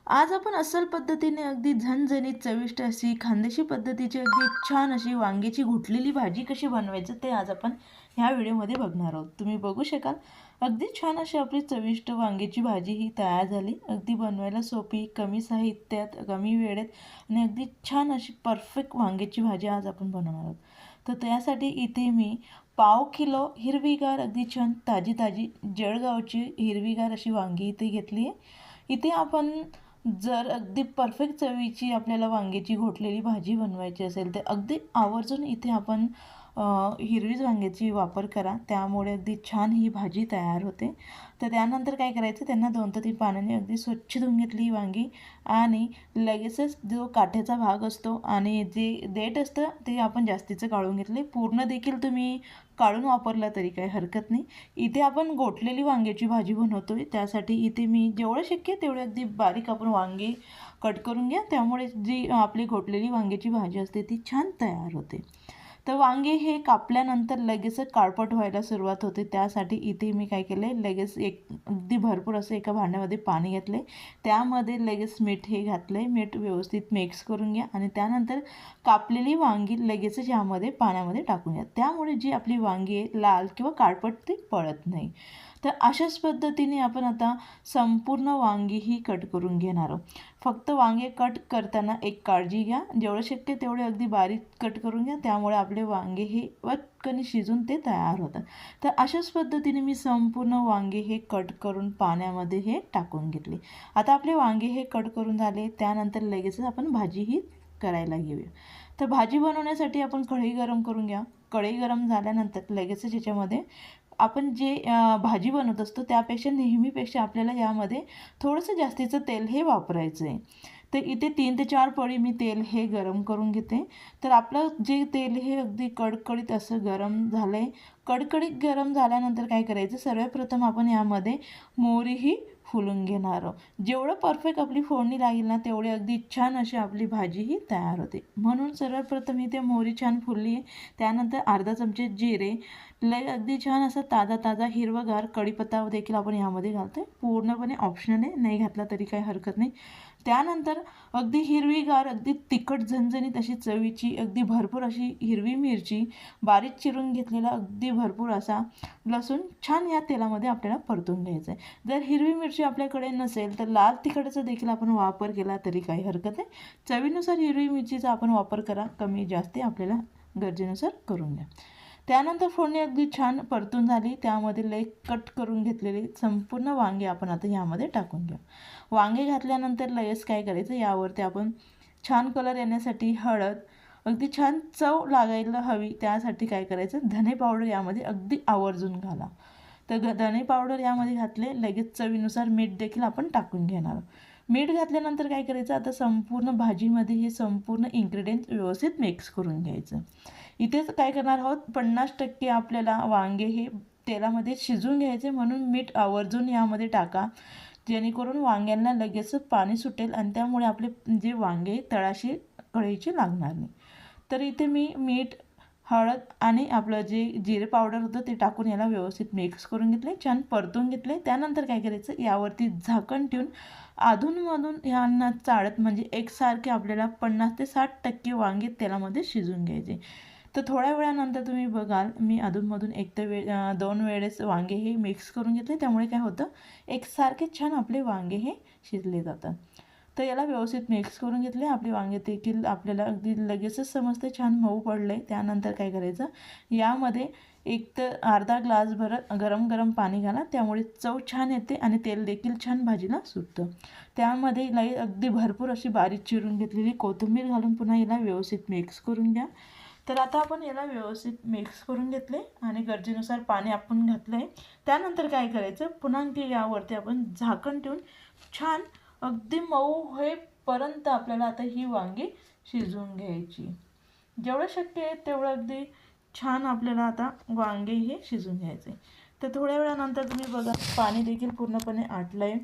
आज आपण अस्सल पद्धतीने अगदी झणझणीत चविष्ट अशी खानदेशी पद्धतीची अगदी छान अशी वांग्याची घुटलेली भाजी कशी बनवायचं ते आज आपण ह्या व्हिडिओमध्ये बघणार आहोत। तुम्ही बघू शकाल अगदी छान अशी आपली चविष्ट वांग्याची भाजी ही तयार झाली। अगदी बनवायला सोपी, कमी साहित्यात, कमी वेळेत आणि अगदी छान अशी परफेक्ट वांग्याची भाजी आज आपण बनवणार आहोत। तर त्यासाठी इथे मी पाव किलो हिरवीगार अगदी छान ताजी ताजी जळगावची हिरवीगार अशी वांगी इथे घेतली आहे। इथे आपण जर अगदी परफेक्ट चवीची आपल्याला वांग्याची घोटलेली भाजी बनवायची असेल तर अगदी आवर्जून इथे आपण हिरवीच वांग्याची वापर करा, त्यामुळे अगदी छान ही भाजी तयार होते। तर त्यानंतर काय करायचं, त्यांना 2 ते 3 पाण्याने अगदी स्वच्छ धुवून घेतली वांगी आणि लगेचच जो काठ्याचा भाग असतो आणि जे देठ असतं ते आपण जास्तीचं काढून घेतले। पूर्ण देखील तुम्ही काढून वापरला तरी काही हरकत नाही। इथे आपण गोठलेली वांग्याची भाजी बनवतोय, त्यासाठी इथे मी जेवढं शक्य तेवढे अगदी बारीक आपण वांगे कट करून घ्या, त्यामुळे जी आपली गोठलेली वांग्याची भाजी असते ती छान तयार होते। तर वांगे हे कापल्यानंतर लगेचच काळपट व्हायला सुरुवात होते, त्यासाठी इथे मी काय केले, लगेच एक अगदी भरपूर असं एका भांड्यामध्ये पाणी घेतले, त्यामध्ये लगेच मीठ हे घातले। मीठ व्यवस्थित मिक्स करून घ्या आणि त्यानंतर कापलेली वांगी लगेचच यामध्ये पाण्यामध्ये टाकून घ्या, त्यामुळे जी आपली वांगी आहे लाल किंवा काळपट ती पडत नाही। तर अशाच पद्धतीने आपण आता संपूर्ण वांगी ही कट करून घेणार आहोत। फक्त वांगे कट करताना एक काळजी घ्या, जेवढं शक्य तेवढे अगदी बारीक कट करून घ्या, त्यामुळे आपले वांगे हे पटकन शिजून ते तयार होतात। तर अशाच पद्धतीने मी संपूर्ण वांगे हे कट करून पाण्यामध्ये हे टाकून घेतले। आता आपले वांगे हे कट करून झाले, त्यानंतर लगेचच आपण भाजी ही करायला घेऊया। तर भाजी बनवण्यासाठी आपण कढई गरम करून घ्या। कढई गरम झाल्यानंतर लगेचच याच्यामध्ये आपण जे भाजी बनवत असतो त्यापेक्षा नेहमीपेक्षा आपल्याला यामध्ये थोडंसं जास्तीचं तेल हे वापरायचं आहे। तर इथे 3 ते 4 पळी मी तेल हे गरम करून घेते। तर आपलं जे तेल हे अगदी कडकडीत असं गरम झालं आहे। कडकडीत गरम झाल्यानंतर काय करायचं, सर्वप्रथम आपण यामध्ये मोहरी ही फुलून घेणार आहोत। जेवढं परफेक्ट आपली फोडणी लागेल ना तेवढी अगदी छान अशी आपली भाजी ही तयार होते, म्हणून सर्वप्रथम इथे मोहरी छान फुलली आहे। त्यानंतर अर्धा चमचे जिरे, अगदी छान असा ताजा ताजा हिरवगार कढीपत्ता देखील आपण यामध्ये घालतोय, पूर्णपणे ऑप्शनल आहे, नाही घातला तरी काही हरकत नाही। त्यानंतर अगदी हिरवीगार अगदी तिखट झणझणीत अशी चवीची अगदी भरपूर अशी हिरवी मिरची बारीक चिरून घेतलेला अगदी भरपूर असा लसूण छान या तेलामध्ये आपल्याला परतून घ्यायचं आहे। जर हिरवी मिरची आपल्याकडे नसेल तर लाल तिखटाचा देखील आपण वापर केला तरी काही हरकत नाही। चवीनुसार हिरवी मिरचीचा आपण वापर करा, कमी जास्त आपल्याला गरजेनुसार करून घ्या। त्यानंतर फोडणी अगदी छान परतून झाली, त्यामध्ये कट करून घेतलेले संपूर्ण वांगे आपण आता यामध्ये टाकून घ्या। वांगे घातल्यानंतर लगेच काय करायचं, यावरती आपण छान कलर येण्यासाठी हळद, अगदी छान चव लागायला हवी त्यासाठी काय करायचं, धने पावडर यामध्ये अगदी आवर्जून घाला। तर धने पावडर यामध्ये घातले, लगेच चवीनुसार मीठ देखील आपण टाकून घेणार। मीठ घातल्यानंतर काय करायचं, आता संपूर्ण भाजीमध्ये हे संपूर्ण इन्ग्रेडियंट व्यवस्थित मिक्स करून घ्यायचं। इथेच काय करणार आहोत, 50% आपल्याला वांगे हे तेलामध्ये शिजून घ्यायचे, म्हणून मीठ आवर्जून यामध्ये टाका, जेणेकरून वांग्यांना लगेचच पाणी सुटेल आणि त्यामुळे आपले जे वांगे तळाशी कढईची लागणार नाही। तर इथे मी मीठ, हळद आणि आपलं जे जिरे पावडर होतं ते टाकून याला व्यवस्थित मिक्स करून घेतले, छान परतून घेतले। त्यानंतर काय करायचं, यावरती झाकण ठेवून अधूनमधून यांना चाळत म्हणजे एकसारखे आपल्याला 50 ते 60% वांगे तेलामध्ये शिजून घ्यायचे। तर थोड्या वेळानंतर तुम्ही बघाल, मी अधूनमधून 2 वेळेस वांगे हे मिक्स करून घेतले, त्यामुळे काय होतं, एकसारखे छान आपले वांगे हे शिजले जातात। तर याला व्यवस्थित मिक्स करून घेतले। आपले वांगे देखील आपल्याला अगदी लगेचच समजते छान मऊ पडले। त्यानंतर काय करायचं, यामध्ये 1 ते अर्धा ग्लास भर गरम गरम पाणी घाला, त्यामुळे चव छान येते आणि तेल देखील छान भाजीला सुटतं। त्यामध्ये अगदी भरपूर अशी बारीक चिरून घेतलेली कोथिंबीर घालून पुन्हा याला व्यवस्थित मिक्स करून घ्या। तर आता आपण याला व्यवस्थित मिक्स करून घेतले आणि गरजेनुसार पाणी आपण घातलं आहे। त्यानंतर काय करायचं, पुन्हा यावरती आपण झाकण ठेवून छान अगदी मऊ होईपर्यंत आपल्याला आता ही वांगी शिजवून घ्यायची। जेवढं शक्य आहे तेवढं अगदी छान आपल्याला आता वांगे हे शिजवून घ्यायचे। तर थोड्या वेळानंतर तुम्ही बघा, पाणी देखील पूर्णपणे आटलं आहे,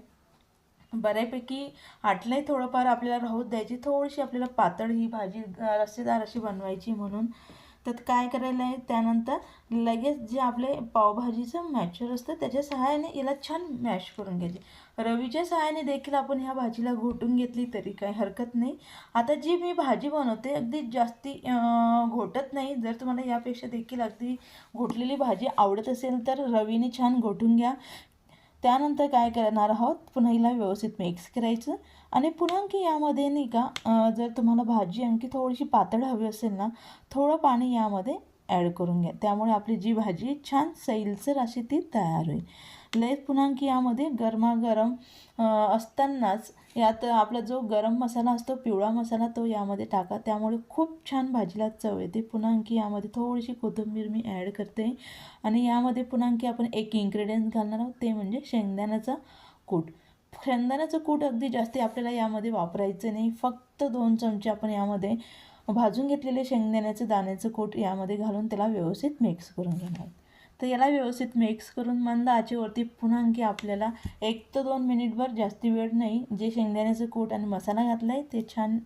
बऱ्यापैकी आटलं आहे। थोडंफार आपल्याला राहू द्यायची, थोडीशी आपल्याला पातळ ही भाजी रस्सेदार अशी बनवायची, म्हणून तर काय करायला आहे, त्यानंतर लगेच जे आपले पावभाजीचं मॅशर असतं त्याच्या सहाय्याने याला छान मॅश करून घ्यायचे। रवीच्या सहाय्याने देखील आपण ह्या भाजीला घोटून घेतली तरी काही हरकत नाही। आता जी मी भाजी बनवते अगदी जास्ती घोटत नाही। जर तुम्हाला यापेक्षा देखील अगदी घोटलेली भाजी आवडत असेल तर रवीने छान घोटून घ्या। त्यानंतर काय करणार आहोत, पुन्हा हिला व्यवस्थित मिक्स करायचं आणि पुन्हा आणखी यामध्ये नाही का जर तुम्हाला भाजी आणखी थोडीशी पातळ हवी असेल ना, थोडं पाणी यामध्ये ॲड करून घ्या। त्यामुळे आपली जी भाजी छान सैलसर अशी ती तयार होईल। लगेच पुन्हा आणखी यामध्ये गरमागरम असतानाच यात आपला जो गरम मसाला असतो, पिवळा मसाला, तो यामध्ये टाका। त्यामुळे खूप छान भाजीला चव येते। पुन्हा आणखी यामध्ये थोडीशी कोथिंबीर मी ॲड करते आणि यामध्ये पुन्हा आणखी आपण एक इन्ग्रेडियंट घालणार आहोत, ते म्हणजे शेंगदाण्याचा कूट। शेंगदाण्याचं कूट अगदी जास्त आपल्याला यामध्ये वापरायचं नाही। फक्त 2 चमचे आपण यामध्ये भाजून घेतलेले शेंगदाण्याचं दाण्याचं कूट यामध्ये घालून त्याला व्यवस्थित मिक्स करून घेणार। तर याला व्यवस्थित मिक्स करून मंद आचेवरती पुन्हा आणखी आपल्याला 1 ते 2 मिनिटभर, जास्ती वेळ नाही, जे शेंगदाण्याचं कूट आणि मसाला घातला आहे ते छान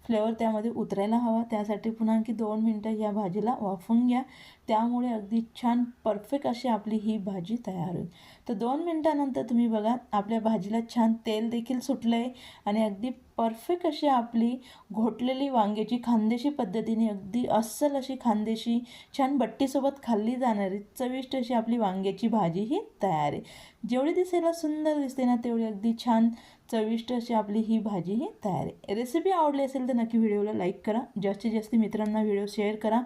फ्लेवर त्यामध्ये उतरायला हवा, त्यासाठी पुन्हा आणखी 2 मिनटं या भाजीला वाफवून घ्या। त्यामुळे अगदी छान परफेक्ट अशी आपली ही भाजी तयार होईल। तर 2 मिनटानंतर तुम्ही बघा आपल्या भाजीला छान तेल देखील सुटलं आहे आणि अगदी परफेक्ट अशी आपली घोटलेली वांग्याची खानदेशी पद्धतीने अगदी अस्सल अशी खानदेशी छान बट्टीसोबत खाल्ली जाणारी चविष्ट अशी आपली वांग्याची भाजी ही तयार आहे। जेवढी दिसायला सुंदर दिसते ना, तेवढी अगदी छान चविष्ट अशी आपली ही भाजी ही तयार आहे। रेसिपी आवडली असेल तर नक्की व्हिडिओला लाईक करा, जास्तीत जास्त मित्रांना व्हिडिओ शेअर करा,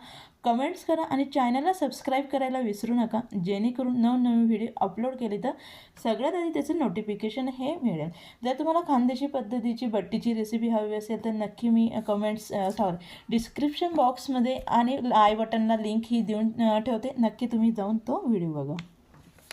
कमेंट्स करा आणि चॅनलला सबस्क्राईब करायला विसरू नका, जेणेकरून नवनवीन व्हिडिओ अपलोड केले तर सगळ्यात आधी त्याचं नोटिफिकेशन हे मिळेल। जर तुम्हाला खानदेशी पद्धतीची बट्टीची रेसिपी हवी असेल तर नक्की मी डिस्क्रिप्शन बॉक्समध्ये आणि आय बटनला लिंक ही देऊन ठेवते, नक्की तुम्ही जाऊन तो व्हिडिओ बघा।